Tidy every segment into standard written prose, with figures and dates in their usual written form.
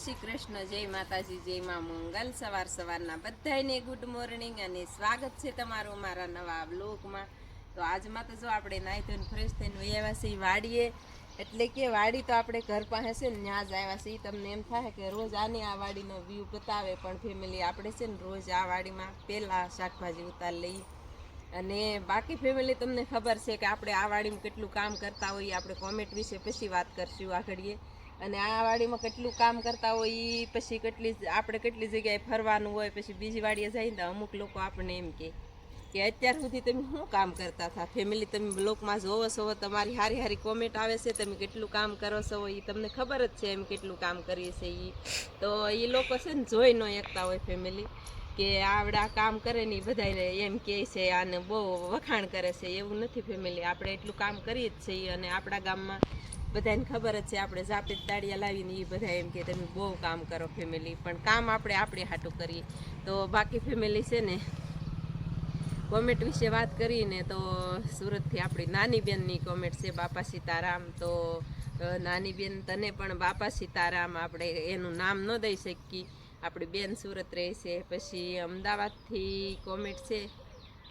શ્રી કૃષ્ણ, જય માતાજી, જય માં મંગલ. સવારના બધાને ગુડ મોર્નિંગ અને સ્વાગત છે તમારું મારા નવા બ્લોગમાં. તો આજમાં તો જો આપણે નાહી ધોઈને ફ્રેશ થઈને આવ્યા છીએ વાડીએ. એટલે કે વાડી તો આપણે ઘર પાસે છે ને ત્યાં જ આવ્યા છીએ. તમને એમ થાય કે રોજ આની આ વાડીનો વ્યૂ બતાવે, પણ ફેમિલી આપણે છે ને રોજ આ વાડીમાં પહેલાં શાકભાજી ઉતાર લઈએ. અને બાકી ફેમિલી તમને ખબર છે કે આપણે આ વાડીમાં કેટલું કામ કરતા હોઈએ. આપણે કોમેન્ટ વિશે પછી વાત કરશું આ ઘડીએ. અને આ વાડીમાં કેટલું કામ કરતા હોય પછી કેટલી જગ્યાએ ફરવાનું હોય. પછી બીજી વાડીએ જઈને તો અમુક લોકો આપણને એમ કે અત્યાર સુધી તમે શું કામ કરતા હતા. ફેમિલી તમે બ્લોગમાં જોવો છો, તમારી હારી કોમેન્ટ આવે છે, તમે કેટલું કામ કરો છો એ તમને ખબર જ છે એમ કેટલું કામ કરીએ છીએ. તો એ લોકો છે ને જોઈ ન એકતા હોય ફેમિલી કે આવડા કામ કરે ને બધાને એમ કહે છે આને બહુ વખાણ કરે છે. એવું નથી ફેમિલી, આપણે એટલું કામ કરીએ જ છીએ. અને આપણા ગામમાં બધાને ખબર જ છે, આપણે જાપે તાળિયા લાવીને એ બધા એમ કે તમે બહુ કામ કરો ફેમિલી. પણ કામ આપણે હાટું કરીએ. તો બાકી ફેમિલી છે ને કોમેન્ટ વિશે વાત કરીને તો સુરતથી આપણી નાની બેનની કોમેન્ટ છે, બાપા સીતારામ. તો નાની બેન તને પણ બાપા સીતારામ. આપણે એનું નામ ન દઈ શકીએ, આપણી બેન સુરત રહે છે. પછી અમદાવાદથી કોમેન્ટ છે,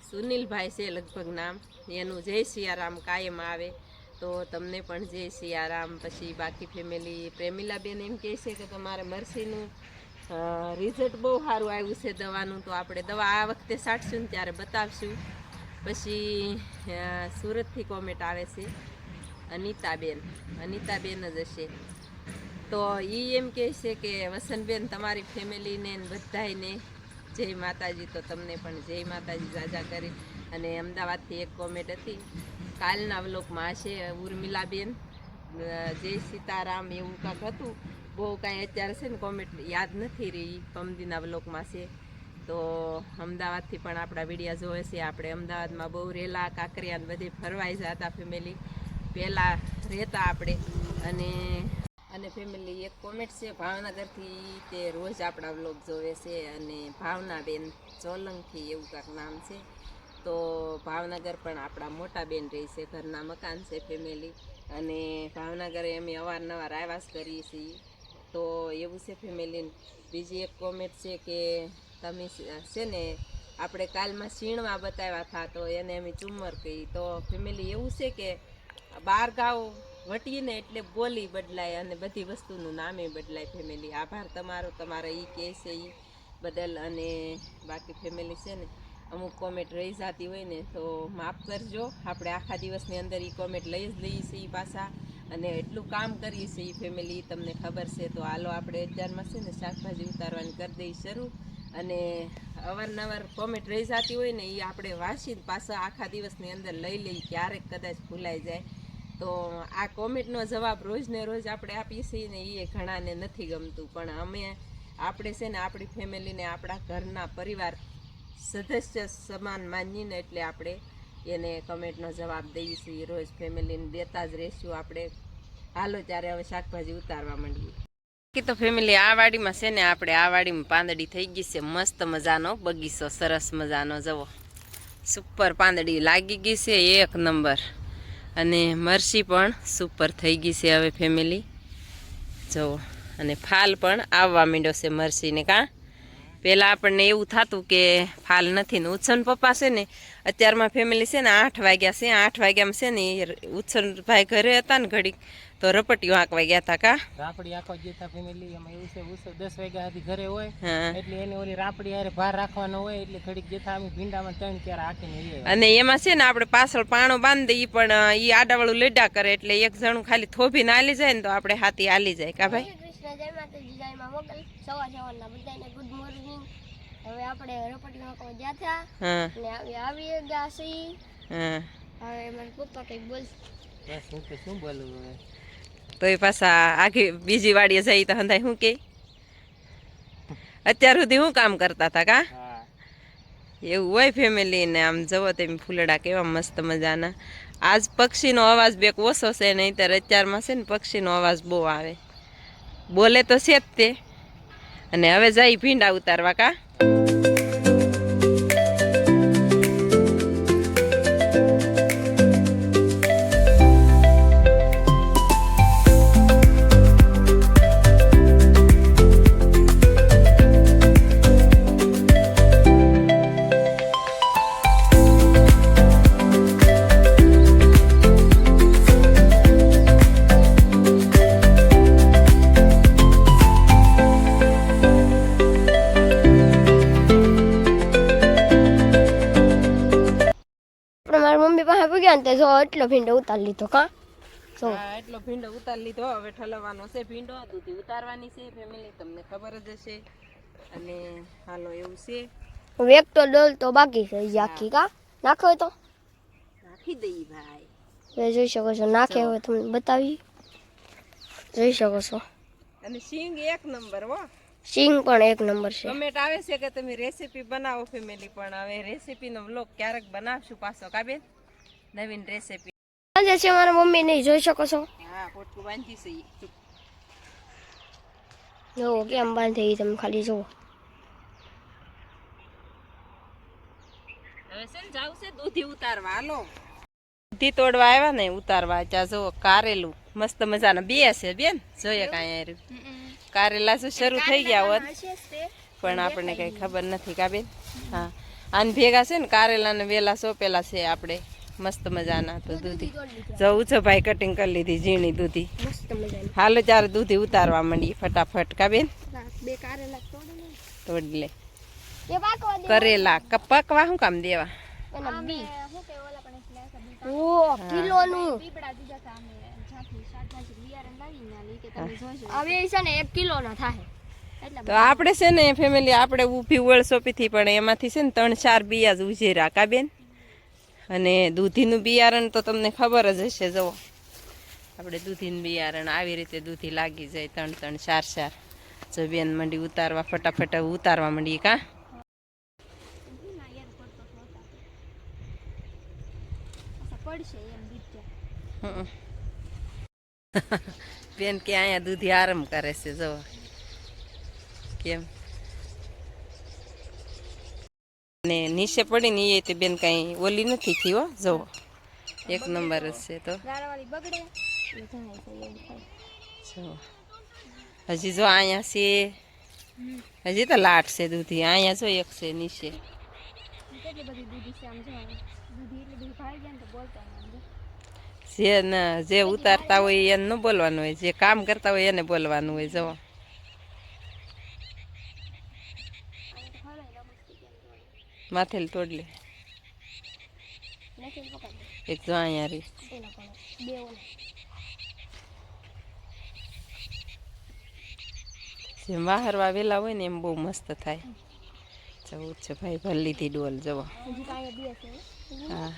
સુનિલભાઈ છે લગભગ નામ એનું, જય સિયારામ કાયમ આવે. તો તમને પણ જય સિયારામ. પછી બાકી ફેમિલી પ્રેમિલાબેન એમ કહે છે કે તમારે મરસીનું રિઝલ્ટ બહુ સારું આવ્યું છે દવાનું. તો આપણે દવા આ વખતે છાંટશું ને ત્યારે બતાવશું. પછી સુરતથી કોમેન્ટ આવે છે અનિતાબેન જ હશે. તો એ એમ કહે છે કે વસંતબેન તમારી ફેમિલીને બધાને જય માતાજી. તો તમને પણ જય માતાજી જાજા કરી. અને અમદાવાદથી એક કોમેન્ટ હતી કાલના વ્લોગમાં હશે, ઉર્મિલાબેન જય સીતારામ એવું કાંક હતું. બહુ કાંઈ અત્યારે છે ને કોમેન્ટ યાદ નથી રહી, પમદીના વ્લોગમાં છે. તો અમદાવાદથી પણ આપણા વિડીયા જોવે છે. આપણે અમદાવાદમાં બહુ રેલા કાંકરિયા બધે ફરવાઈ જતા ફેમિલી, પહેલાં રહેતા આપણે. અને ફેમિલી એક કોમેન્ટ છે ભાવનગરથી, તે રોજ આપણા વ્લોગ જોવે છે. અને ભાવનાબેન ચોલંકી એવું કાંક નામ છે. તો ભાવનગર પણ આપણા મોટા બેન રહે છે, ઘરના મકાન છે ફેમિલી. અને ભાવનગર અમે અવારનવાર આવ્યા જ કરીએ છીએ. તો એવું છે ફેમિલી. બીજી એક કોમેન્ટ છે કે તમે છે ને આપણે કાલમાં સીણમાં બતાવ્યા હતા તો એને અમે ચુમ્મર કહી. તો ફેમિલી એવું છે કે બાર ગાવ વટીને એટલે બોલી બદલાય અને બધી વસ્તુનું નામે બદલાય ફેમિલી. આભાર તમારો, તમારા એ કહે છે એ બદલ. અને બાકી ફેમિલી છે ને અમુક કોમેન્ટ રહી જતી હોય ને તો માફ કરજો. આપણે આખા દિવસની અંદર એ કોમેન્ટ લઈ જ લઈએ છીએ પાછા. અને એટલું કામ કરીએ છીએ ફેમિલી તમને ખબર છે. તો હાલો આપણે અત્યારમાં છે ને શાકભાજી ઉતારવાની કરી દઈએ શરૂ. અને અવારનવાર કોમેન્ટ રહી જતી હોય ને એ આપણે વાંચીને પાછા આખા દિવસની અંદર લઈ લઈએ, ક્યારેક કદાચ ભૂલાઈ જાય. તો આ કોમેન્ટનો જવાબ રોજ ને રોજ આપણે આપીએ છીએ ને એ ઘણાને નથી ગમતું. પણ આપણે છે ને આપણી ફેમિલીને આપણા ઘરના પરિવાર સદસ્ય સમાન માનીને એટલે આપણે એને કમેન્ટનો જવાબ દઈએ છીએ. રોજ ફેમિલીને દેતા જ રહીશું આપણે. હાલો ત્યારે હવે શાકભાજી ઉતારવા માંડીએ. તો ફેમિલી આ વાડીમાં છે ને આપણે આ વાડીમાં પાંદડી થઈ ગઈ છે, મસ્ત મજાનો બગીચો, સરસ મજાનો. જવો સુપર પાંદડી લાગી ગઈ છે, એક નંબર. અને મરસી પણ સુપર થઈ ગઈ છે હવે ફેમિલી જવો. અને ફાલ પણ આવવા માંડ્યો છે મરસીને. કાં પહેલાં આપણને એવું થતું કે ફાલ નથી ને. ઉછન પપ્પા છે ને અત્યારમાં ફેમિલી છે ને 8 વાગ્યા છે. 8 વાગ્યામાં છે ને ઉછનભાઈ ઘરે હતા ને ઘડીક તો રપટીઓ આંકવા ગયા હતા. કા રાપડી આંકવા ગયા ફેમિલી. એમાં એવું છે 10 વાગ્યા સુધી ઘરે હોય એટલે એને ઓલી રાપડી હારે ભાર રાખવાનો હોય એટલે ઘડીક જેથા અમે ભીંડામાં 3-4 હાકીને. અને એમાં છે ને આપણે પાછળ પાણો બાંધી દઈએ પણ એ આડાવાળું લેડા કરે એટલે એક જણું ખાલી થોભીને હાલી જાય ને તો આપણે હાથી હાલી જાય. કા ભાઈ જય માતાજી, જય માં મોગલ. સવારના બધાને ગુડ મોર્નિંગ. હવે આપણે રપટી નાખવા ગયા હતા અને આવી ગયા છીએ. હવે મારા પપ્પા કઈ બોલ બસ હું તો શું બોલું હવે. તો એ પાછા આખી બીજી વાડીએ જઈ તો હંધાય શું કે અત્યાર સુધી શું કામ કરતા હતા. કા એવું હોય ફેમિલી ને. આમ જવો તેમ ફૂલડા કેવા મસ્ત મજાના. આજ પક્ષીનો અવાજ બેક ઓછો છે, નહીંતર અત્યારમાં છે ને પક્ષીનો અવાજ બહુ આવે. બોલે તો છે જ તે. અને હવે જઈ ભીંડા ઉતારવા. કા ગયા ને તે જો એટલો ભીંડો ઉતારી લીધો કા જો હા એટલો ભીંડો ઉતારી લીધો. હવે ઠલવવાનો છે ભીંડો, દૂધી ઉતારવાની છે ફેમિલી, તમને ખબર જ હશે. અને હાલો એવું છે. એક તો ડોલ તો બાકી છે હજી આખી કા નાખો હોય તો નાખી દઈ ભાઈ. તમે જોઈ શકો છો નાખે હવે તમને બતાવી જોઈ શકો છો. અને સિંગ એક નંબર હો. સિંગ પણ એક નંબર છે. કમેન્ટ આવે છે કે તમે રેસીપી બનાવો ફેમિલી, પણ હવે રેસીપીનો વ્લોગ ક્યારેક બનાવશું પાછો કાબેન, નવીન રેસીપી. આજે છે મારા મમ્મી નહીં જોઈ શકો છો. હા પોટકું બાંધી છે ઈ. જો કેમ બાંધે ઈ તમે ખાલી જુઓ. હવે છે ને જાવ છે દૂધી ઉતારવા. હાલો દૂધી તોડવા આવ્યા ને ઉતારવા. ત્યાં જો કારેલું મસ્ત મજાના બે છે બેન, જોઈએ કાંઈ રહ્યું. કારેલા શું શરૂ થઈ ગયા હોત પણ આપણને કઈ ખબર નથી કા બેન. હા આને ભેગા છે ને કારેલા ને વેલા સોપેલા છે આપણે મસ્ત મજાના. તો દૂધી જવું છે ભાઈ, કટિંગ કરી લીધી ઝીણી દૂધી. હાલો ત્યારે દૂધી ઉતારવા માંડીએ ફટાફટ કા બેન. બે કારેલા તોડી લે. કરેલા પકવા શું કામ દેવા? ઓ કિલોનું આવે છે ને 1 કિલોના થાય. તો આપણે છે ને ફેમિલી આપણે ઊભી ઓળ સોંપી પણ એમાંથી છે ને 3-4 બિયા જ ઉજેરા કા બેન. અને દૂધીનું બિયારણ તો તમને ખબર જ હશે. જુઓ આપણે દૂધીનું બિયારણ આવી રીતે દૂધી લાગી જાય 3-4. જો બેન મંડી ઉતારવા ફટાફટ ઉતારવા માંડીએ કા. બેન કે અહીંયા દૂધી આરામ કરે છે જો કેમ. ને નીચે પડી ને એ તે બેન કઈ ઓલી નથી થી હો. જો એક નંબર જ છે. તો જો હજી જો અહીંયા છે, હજી તો લાટ છે દૂધી. અહીંયા જો એક છે નીચે. જે ઉતારતા હોય એને ન બોલવાનું હોય, જે કામ કરતા હોય એને બોલવાનું હોય. જો માથેલ તોડ લે એક. જો અહીંયા રી જેમ વાહરવા વેલા હોય ને એમ બહુ મસ્ત થાય. જવું છે ભાઈ, ભર લીધી ડોલ. જવો હા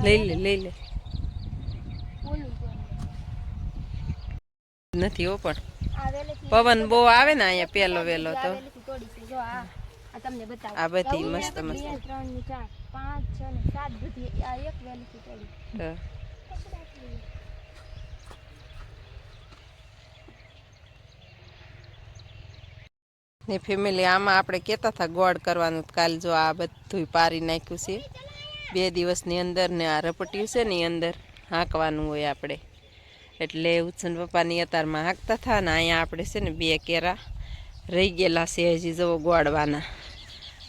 લઈ લે નથી હો પણ પવન બહુ આવે ને અહીંયા પેલો વેલો. તો આ બધી મસ્ત મસ્ત. ને ફેમિલી આમાં આપણે કહેતા હતા ગોળ કરવાનું. કાલ જો આ બધું પારી નાખ્યું છે 2 દિવસની અંદર. ને આ રપટ્યું છે ને અંદર હાંકવાનું હોય આપણે. એટલે ઉત્સન પપ્પાની અતારમાં હાંકતા હતા ને અહીંયા આપણે છે ને 2 કેરા રહી ગયેલા છે હજી જવો ગોળવાના.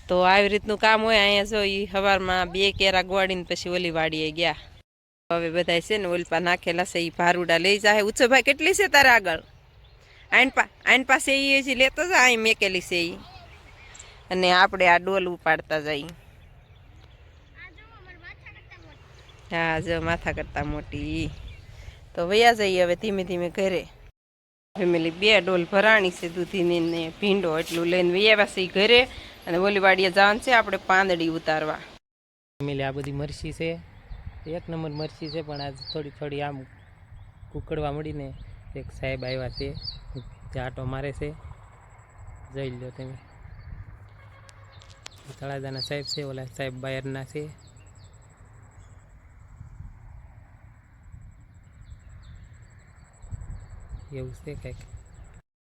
તો આવી રીતનું કામ હોય. અહીંયા જો એ સવારમાં 2 કેરા ગોળીને પછી ઓલી વાડીએ ગયા. હવે બધા છે ને ઓલપા નાખેલા છે એ ભારુડા લઈ જાય. ઉત્સવ ભાઈ કેટલી છે તારે આગળ? આઈન પાસે એ હજી લેતો જાય. અહીં મેકેલી છે એ. અને આપણે આ ડોલ ઉપાડતા જઈએ. હા જો માથા કરતા મોટી. તો વયા જઈએ હવે ધીમે ધીમે ઘરે. ફેમિલી 2 ડોલ ભરાણી છે દૂધીની ને ભીંડો એટલું લઈને વયા છે ઘરે. અને ઓલી વાડીએ જવાનું છે આપણે પાંદડી ઉતારવા. ફેમિલી આ બધી મરચી છે, 1 નંબર મરચી છે. પણ આજ થોડી આમ કુકડવા મળીને એક સાહેબ આવ્યા છે જે આટો મારે છે. જોઈ લો તમે. તળાજાના સાહેબ છે, ઓલા સાહેબ બાયરના છે. એવું છે કંઈક.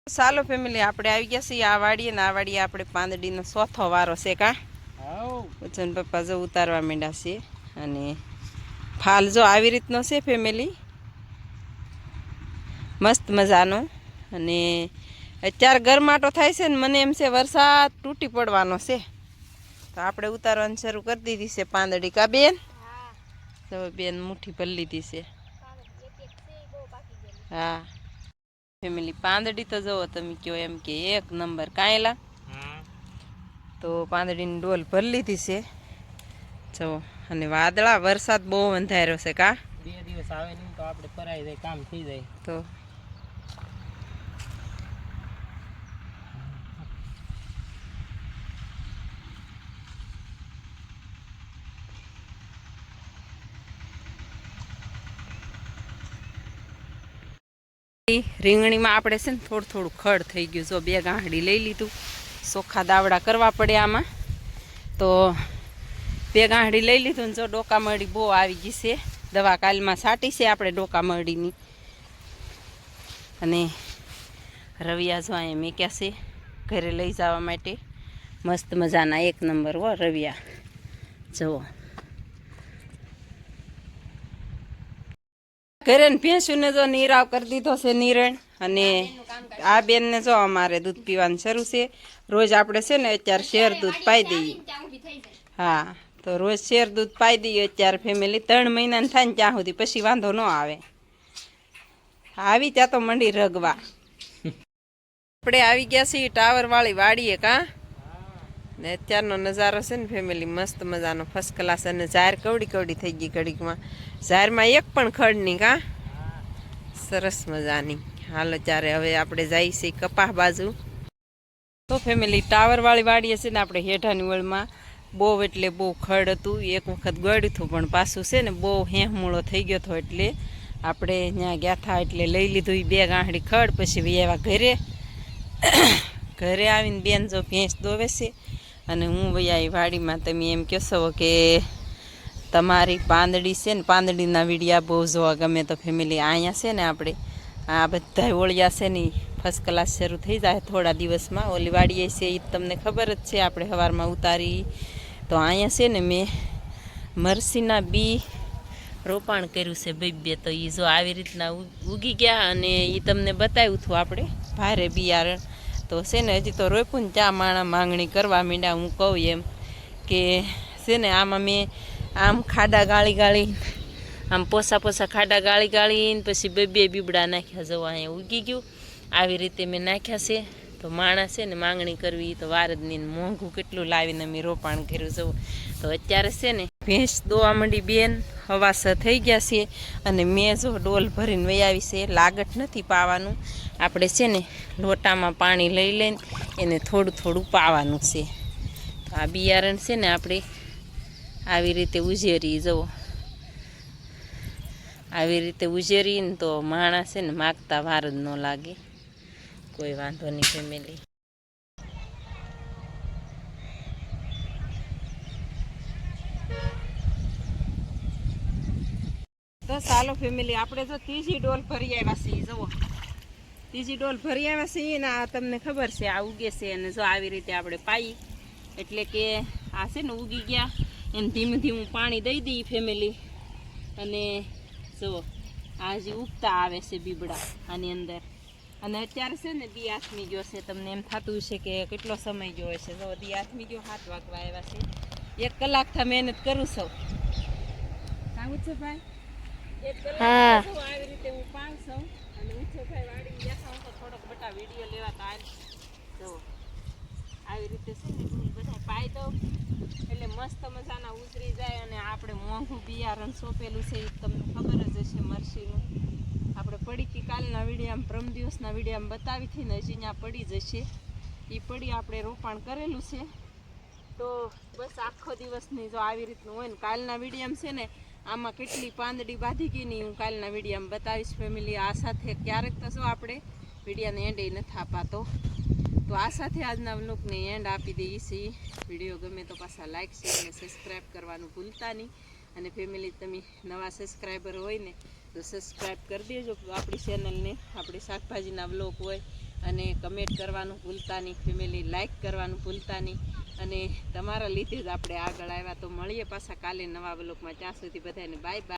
ચાલો ફેમિલી આપણે આવી ગયા છીએ આ વાડીએ ને આ વાડીએ આપણે પાંદડીનો 4થો વારો છે કા. ઉત્સન પપ્પા જો ઉતારવા માંડ્યા છે. અને ફાલ જો આવી રીતનો છે ફેમિલી મસ્ત મજાનો. અને અત્યારે ગરમાટો થાય છે ને મને એમ છે વરસાદ તૂટી પડવાનો છે. તો આપણે ઉતારવાનું શરૂ કરી દીધી છે પાંદડી કા બેન. તો બેન મુઠ્ઠી ભરી લીધી છે. હા ફેમિલી પાંદડી તો જુઓ તમે કયો એમ કે એક નંબર કાંયલા. તો પાંદડીની ડોલ ભરી લીધી છે જો. અને વાદળા વરસાદ બહુ અંધાર્યો છે કા. 2 દિવસ આવે નહીં તો આપણે પરાઈ જાય, કામ થઈ જાય. તો રીંગણીમાં આપણે છે ને થોડું થોડું ખડ થઈ ગયું. જો 2 ગાંહડી લઈ લીધું. ચોખ્ખા દાવડા કરવા પડે આમાં. તો 2 ગાંહડી લઈ લીધું ને જો ડોકામરડી બહુ આવી ગઈ છે. દવા કાલમાં છાંટી છે આપણે ડોકામરડીની. અને રવિયા જો અહીંયા મેક્યા છે ઘરે લઈ જવા માટે. મસ્ત મજાના 1 નંબર હો રવિયા જુઓ. ઘરે ને ભેંસુને જો નીરાવ કરી દીધો છે નિરણ. અને આ બેનને જો અમારે દૂધ પીવાનું શરૂ છે. રોજ આપણે છે ને અત્યારે શેર દૂધ પાઈ દઈએ. હા તો રોજ શેર દૂધ પાઈ દઈએ અત્યારે ફેમિલી. 3 મહિનાને થાય ને ત્યાં સુધી પછી વાંધો ન આવે. આવી ત્યાં તો મંડી રગવા. આપણે આવી ગયા છીએ ટાવર વાળી વાડીએ કા. ને અત્યારનો નજારો છે ને ફેમિલી મસ્ત મજાનો ફર્સ્ટ ક્લાસ. અને ઝાર કવડી કવડી થઈ ગઈ ઘડીકમાં. ઝારમાં એક પણ ખડ નહીં કા. સરસ મજાની. હાલો ત્યારે હવે આપણે જઈએ છીએ કપાહ બાજુ. તો ફેમિલી ટાવર વાળી વાડીએ છે ને આપણે હેઠાની વળમાં બહુ એટલે બહુ ખડ હતું. એક વખત ગળ્યું હતું પણ પાછું છે ને બહુ હેહમૂળો થઈ ગયો હતો. એટલે આપણે ત્યાં ગયા હતા એટલે લઈ લીધું 2 ગાંહડી ખડ. પછી આવ્યા ઘરે. ઘરે આવીને બેન જો ભેંસ દોવે છે. અને હું વૈયા વાડીમાં. તમે એમ કહેશો કે તમારી પાંદડી છે ને પાંદડીના વીડિયા બહુ જોવા ગમે. તો ફેમિલી અહીંયા છે ને આપણે આ બધા ઓળિયા છે ને ફર્સ્ટ ક્લાસ શરૂ થઈ જાય થોડા દિવસમાં. ઓલી વાડીએ છે એ તમને ખબર જ છે આપણે સવારમાં ઉતારી. તો અહીંયા છે ને મેં મરસીના બી રોપાણ કર્યું છે 2. તો એ જો આવી રીતના ઉગી ગયા. અને એ તમને બતાવ્યું હતું આપણે ભારે બિયારણ. તો છે ને હજી તો રોપ્યું ને ત્યાં માણા માંગણી કરવા માંડ્યા. હું કહું એમ કે છે ને આમાં મેં આમ ખાડા ગાળી ગાળી આમ પોસા પોસા ખાડા ગાળી ગાળીને પછી 2 બીબડા નાખ્યા. જવા અહીંયા ઉગી ગયું. આવી રીતે મેં નાખ્યા છે. તો માણસ છે ને માંગણી કરવી તો વાર જ નહીં. મોંઘું કેટલું લાવીને મેં રોપાણ કર્યું જવું. તો અત્યારે છે ને ભેંસ દોવા માંડી બેન. હવાસ થઈ ગયા છે. અને મેં જો ડોલ ભરીને વહી આવી છે. લાગટ નથી પાવાનું. આપણે છે ને લોટામાં પાણી લઈ લઈને એને થોડું થોડું પાવાનું છે. તો આ બિયારણ છે ને આપણે આવી રીતે ઉજેરી જવો. આવી રીતે ઉજેરીને તો માણસ છે ને માગતા વાર જ ન લાગે. કોઈ વાંધો નહીં ફેમિલી. તો ચાલો ફેમિલી આપણે જો 3જી ડોલ ભરી આવ્યા છીએ. જુઓ 3જી ડોલ ભરી આવ્યા છીએ ને આ તમને ખબર છે આ ઉગે છે. અને જો આવી રીતે આપણે પાઈ એટલે કે આ છે ને ઉગી ગયા. એને ધીમું ધીમું પાણી દઈ દઈએ ફેમિલી. અને જુઓ આ હજી ઉગતા આવે છે બીબડા આની અંદર. અને અત્યારે છે ને દી આથમી ગયો છે. તમને એમ થતું છે કે કેટલો સમય ગયો છે. જો દી આથમી ગયો 7 વાગવા આવ્યા છે. 1 કલાકથી મહેનત કરું છું. સાંગું છે ભાઈ 1 કલાક આવી રીતે હું પાંચ છું. અને ઊંચો ભાઈ વાડી બેઠા હું તો થોડોક બટા વિડીયો લેવા તો જો આવી રીતે છે ને બધા પાઈ દઉં એટલે મસ્ત મજાના ઉતરી જાય. અને આપણે મોંઘું બિયારણ સોંપેલું છે એ તમને ખબર જ હશે મરસીનું. આપણે પડી હતી કાલના વિડીયામાં પરમ દિવસના વિડીયામાં બતાવી હતી ને હજી ત્યાં પડી જશે. એ પડી આપણે રોપાણ કરેલું છે. તો બસ આખો દિવસની જો આવી રીતનું હોય ને કાલના વિડીયામાં છે ને આમાં કેટલી પાંદડી બાંધી ગઈ નહીં હું કાલના વિડીયામાં બતાવીશ ફેમિલી. આ સાથે ક્યારેક તો જો આપણે વિડીયાને એન્ડ નથી અપાતો. તો આ સાથે આજના વ્લોગને એન્ડ આપી દઈએ છીએ. વિડીયો ગમે તો પાછા લાઈક શેર અને સબસ્ક્રાઈબ કરવાનું ભૂલતા નહીં. અને ફેમિલી તમે નવા સબસ્ક્રાઈબર હોય ને તો સબસ્ક્રાઈબ કરી દેજો આપણી ચેનલને. આપણી શાકભાજીના વ્લોગ હોય. અને કમેન્ટ કરવાનું ભૂલતા નહીં ફેમિલી. લાઈક કરવાનું ભૂલતા નહીં. અને તમારા લીધે જ આપણે આગળ આવ્યા. તો મળીએ પાછા કાલે નવા વ્લોગમાં. ત્યાં સુધી બધાને બાય બાય.